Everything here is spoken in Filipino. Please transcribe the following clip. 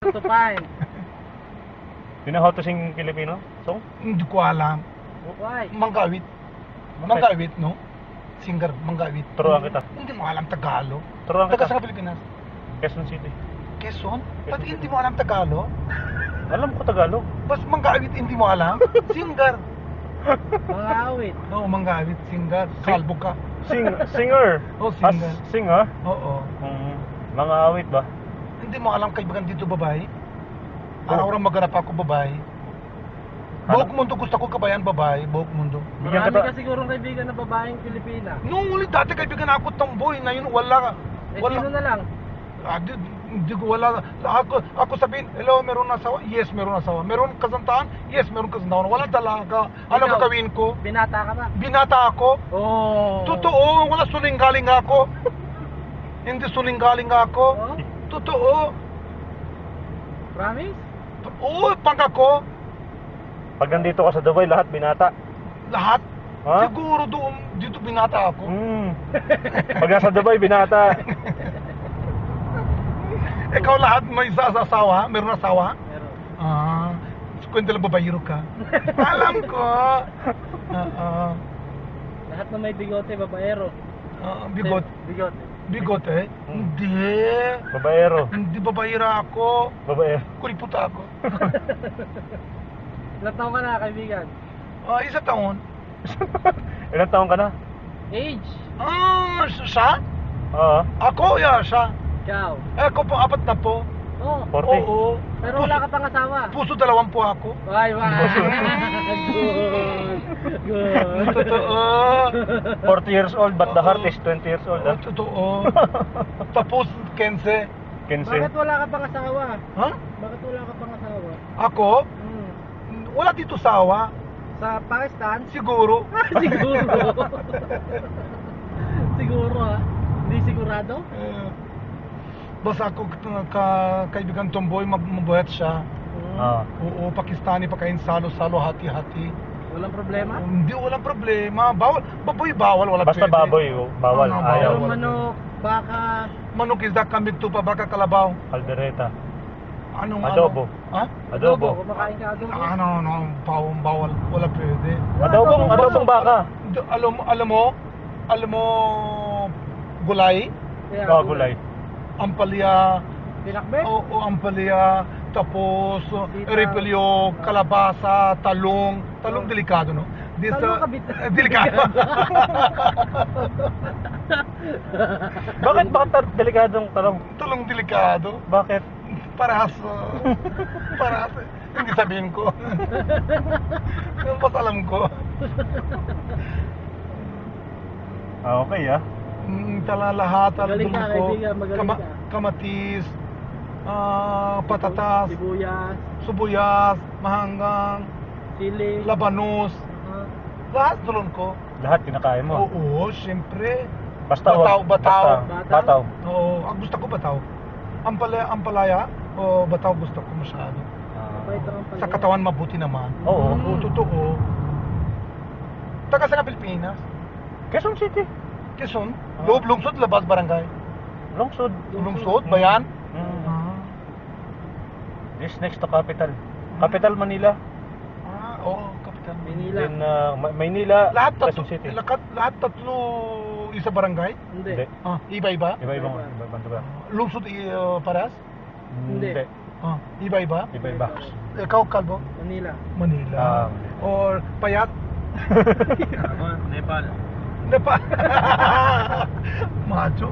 To find. You know how to sing Filipino song? Hindi ko alam. Why? Manggawit. Manggawit, no? Singer, manggawit. Turuan kita. Hindi mo alam Tagalog. Turuan Taga kita. sa Pilipinas. Quezon City. Quezon? Ba't Quezon hindi City. mo alam Tagalog? Alam ko Tagalog. Bas manggawit hindi mo alam? Singer. Mga awit. Oo, manggawit, singer. Kalbo ka. Singer. Oh, singer. Singer? Oo. Mga awit ba? Hindi mo alam kaibigan dito babae? Araw-araw maghanap ako babae. Buhok mundo gusto ko kabayan babae, buhok mundo. Bigyan Marami kita. ka sigurong kaibigan na babaeng Pilipina. Nung ulit dati kaibigan ako tomboy, na yun wala. Sino na lang? Hindi ko wala. Ako sabihin, hello, meron na asawa? Yes, meron na asawa. Meron kasantaan? Yes, meron kasantaan. Wala talaga. Ano Ikaw, gagawin ko? Binata ka ba? Binata ako. Oh. Totoo, wala suling-galing ako. Hindi suling-galing ako. Oh? Totoo. Promise? Oo, pangako. Pag nandito ka sa Dubai, lahat binata. Lahat. Ha? Siguro doon, dito binata ako. Pag nasa Dubai, binata. Ikaw lahat may asawa? Meron asawa? Meron. Kwenta lang babayero ka. Alam ko. Lahat na may bigote, babaero. Bigot. Bigote. Bigote? Hindi. Babaero. Hindi babayera ako. Babaero. Kuriputa ako. Ilang taon ka na, kaibigan? Isa taon. Ilang taon ka na? Age? Siya? Oo. Ako, siya. Ikaw? Ako po, 4 na po. Oh. 40. Oo. Pero wala ka pang asawa? Puso 2 po ako. Why? Good. Good. Totoo. 40 years old, but the heart is 20 years old. Totoo. Tapos, 15. 15. Bakit wala ka pang asawa? Ha? Bakit wala ka pang asawa? Ako? Wala dito sawa. Sa Pakistan? Siguro. Siguro. Siguro ha? Hindi sigurado? Basta ako kaibigan tomboy, mabuhat siya. Ah. Oo, Pakistani, pagkain salo-salo, hati-hati. Walang problema? Hindi, walang problema. Bawal, baboy bawal, wala Basta pwede. baboy, bawal. Ano, Ayaw. Pero manok, baka, Manok, isda, kambing, tupa, baka, kalabaw. Caldereta. Anong Adobo. Ha? Adobo. kumakain ka adobo? Bawal, wala pwede. Adobong baka. Alam mo, gulay, Kaya, Gulay. ampalya, Pinakbe? o ampalya, tapos Sitaw. repolyo, kalabasa, talong delikado, no? Talong kabit. Delikado. Bakit delikadong talong? Talong delikado. Bakit? Parehas. Hindi sabihin ko. Mas alam ko. Okay Lahat, Magaling ka, kaibigan, magaling ka. kamatis, patatas, Sibuyas, sibuyas, mahanggang, sili. labanos, lahat tulon ko. Lahat kinakain mo. Oo, siyempre. Basta Bataw. Bataw. Oo, ang gusto ko bataw. Ampalaya, o bataw gusto ko masyado. Mabait ang Sa palaya. katawan mabuti naman. Oo. Oo, totoo. Taga sa Pilipinas. Quezon City. Quezon, loob lungsod, labas barangay. Lungsod. Lungsod, bayan. This next to capital. Capital Manila. Oo, kapitan. Manila. Then Maynila, Lahat Quezon City. lahat tatlo isa barangay. Hindi. Iba-iba. Iba-ibang Iba. lugar. Lungsod paras. Hindi. Iba-iba. Iba-iba. Ikaw, Kalbo? Manila. Manila. Manila. Or Payat. Nepal. Macho.